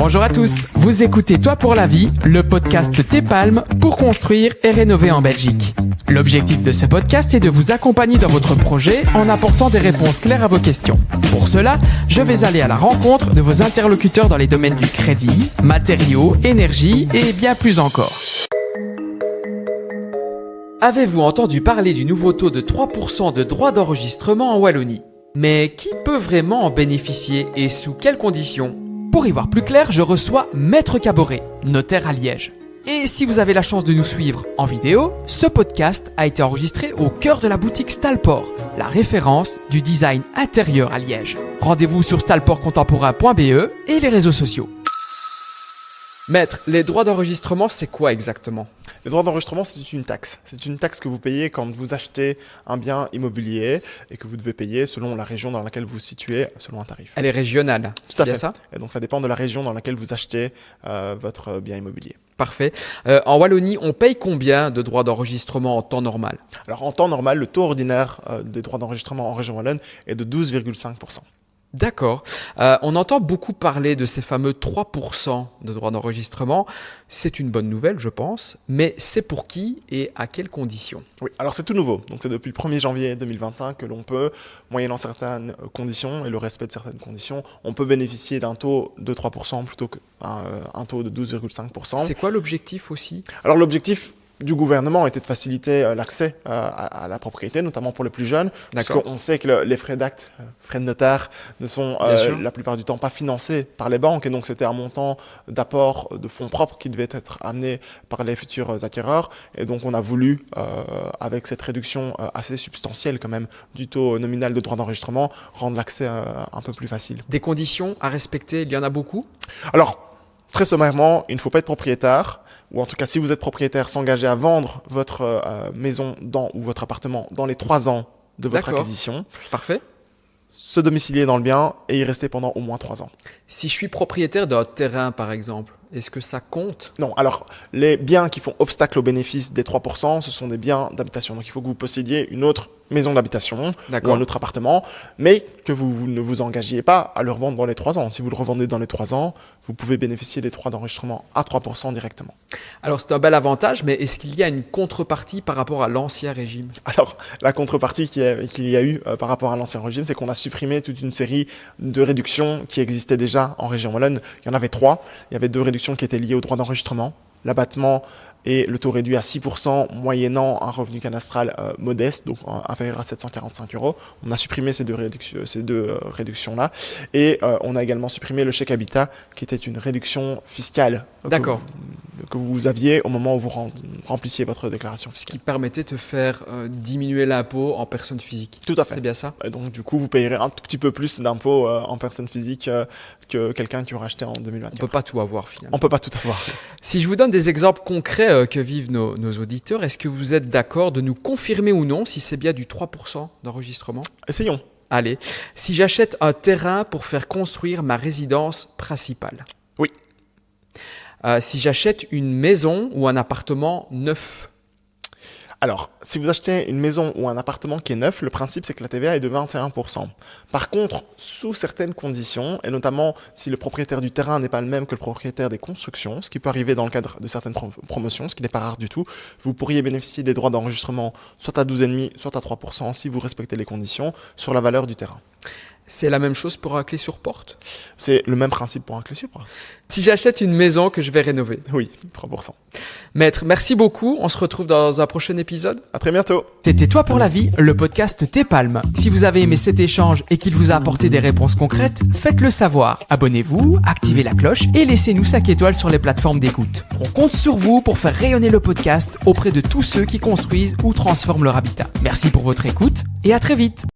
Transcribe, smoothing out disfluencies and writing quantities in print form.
Bonjour à tous, vous écoutez Toi pour la vie, le podcast T-Palm pour construire et rénover en Belgique. L'objectif de ce podcast est de vous accompagner dans votre projet en apportant des réponses claires à vos questions. Pour cela, je vais aller à la rencontre de vos interlocuteurs dans les domaines du crédit, matériaux, énergie et bien plus encore. Avez-vous entendu parler du nouveau taux de 3% de droits d'enregistrement en Wallonie ? Mais qui peut vraiment en bénéficier et sous quelles conditions ? Pour y voir plus clair, je reçois Maître Caboret, notaire à Liège. Et si vous avez la chance de nous suivre en vidéo, ce podcast a été enregistré au cœur de la boutique Stalport, la référence du design intérieur à Liège. Rendez-vous sur stalportcontemporain.be et les réseaux sociaux. Maître, les droits d'enregistrement, c'est quoi exactement ? Les droits d'enregistrement, c'est une taxe. C'est une taxe que vous payez quand vous achetez un bien immobilier et que vous devez payer selon la région dans laquelle vous vous situez, selon un tarif. Elle est régionale, c'est bien ça ? Et donc ça dépend de la région dans laquelle vous achetez votre bien immobilier. Parfait. En Wallonie, on paye combien de droits d'enregistrement en temps normal ? Alors en temps normal, le taux ordinaire des droits d'enregistrement en région wallonne est de 12,5%. D'accord. On entend beaucoup parler de ces fameux 3% de droits d'enregistrement. C'est une bonne nouvelle, je pense, mais c'est pour qui et à quelles conditions ? Oui, alors c'est tout nouveau. Donc c'est depuis le 1er janvier 2025 que l'on peut, moyennant certaines conditions et le respect de certaines conditions, on peut bénéficier d'un taux de 3% plutôt qu'un taux de 12,5%. C'est quoi l'objectif aussi ? Alors l'objectif du gouvernement était de faciliter l'accès à la propriété, notamment pour les plus jeunes, parce qu'on sait que les frais d'acte, frais de notaire, ne sont la plupart du temps pas financés par les banques, et donc c'était un montant d'apport de fonds propres qui devait être amené par les futurs acquéreurs, et donc on a voulu, avec cette réduction assez substantielle quand même du taux nominal de droit d'enregistrement, rendre l'accès un peu plus facile. Des conditions à respecter, il y en a beaucoup ? Alors, très sommairement, il ne faut pas être propriétaire, ou en tout cas, si vous êtes propriétaire, s'engager à vendre votre maison ou votre appartement dans les 3 ans de votre acquisition. Parfait. Se domicilier dans le bien et y rester pendant au moins 3 ans. Si je suis propriétaire d'un terrain, par exemple, est-ce que ça compte ? Non, alors les biens qui font obstacle au bénéfice des 3%, ce sont des biens d'habitation. Donc il faut que vous possédiez une autre maison d'habitation ou un autre appartement, mais que vous ne vous engagiez pas à le revendre dans les 3 ans. Si vous le revendez dans les 3 ans, vous pouvez bénéficier des droits d'enregistrement à 3% directement. Alors c'est un bel avantage, mais est-ce qu'il y a une contrepartie par rapport à l'ancien régime ? Alors la contrepartie qu'il y a eu par rapport à l'ancien régime, c'est qu'on a supprimé toute une série de réductions qui existaient déjà en région wallonne. Il y en avait 3. Il y avait 2 réductions qui étaient liées au droit d'enregistrement, l'abattement et le taux réduit à 6%, moyennant un revenu cadastral modeste, donc inférieur à 745 €. On a supprimé ces deux réductions-là. Et on a également supprimé le chèque habitat, qui était une réduction fiscale que vous aviez au moment où vous remplissiez votre déclaration fiscale. Ce qui permettait de faire diminuer l'impôt en personne physique. Tout à fait. C'est bien ça ? Et donc du coup, vous payerez un tout petit peu plus d'impôts en personne physique que quelqu'un qui aura acheté en 2024. On ne peut pas tout avoir finalement. On ne peut pas tout avoir. Si je vous donne des exemples concrets que vivent nos auditeurs, est-ce que vous êtes d'accord de nous confirmer ou non si c'est bien du 3% d'enregistrement ? Essayons. Allez, si j'achète un terrain pour faire construire ma résidence principale. Oui. Si j'achète une maison ou un appartement neuf. Alors, si vous achetez une maison ou un appartement qui est neuf, le principe c'est que la TVA est de 21%. Par contre, sous certaines conditions, et notamment si le propriétaire du terrain n'est pas le même que le propriétaire des constructions, ce qui peut arriver dans le cadre de certaines promotions, ce qui n'est pas rare du tout, vous pourriez bénéficier des droits d'enregistrement soit à 12,5%, soit à 3% si vous respectez les conditions sur la valeur du terrain. C'est la même chose pour un clé sur porte ? C'est le même principe pour un clé sur porte. Si j'achète une maison que je vais rénover ? Oui, 3%. Maître, merci beaucoup. On se retrouve dans un prochain épisode. À très bientôt. C'était Toi pour la vie, le podcast T-Palm. Si vous avez aimé cet échange et qu'il vous a apporté des réponses concrètes, faites-le savoir. Abonnez-vous, activez la cloche et laissez-nous 5 étoiles sur les plateformes d'écoute. On compte sur vous pour faire rayonner le podcast auprès de tous ceux qui construisent ou transforment leur habitat. Merci pour votre écoute et à très vite.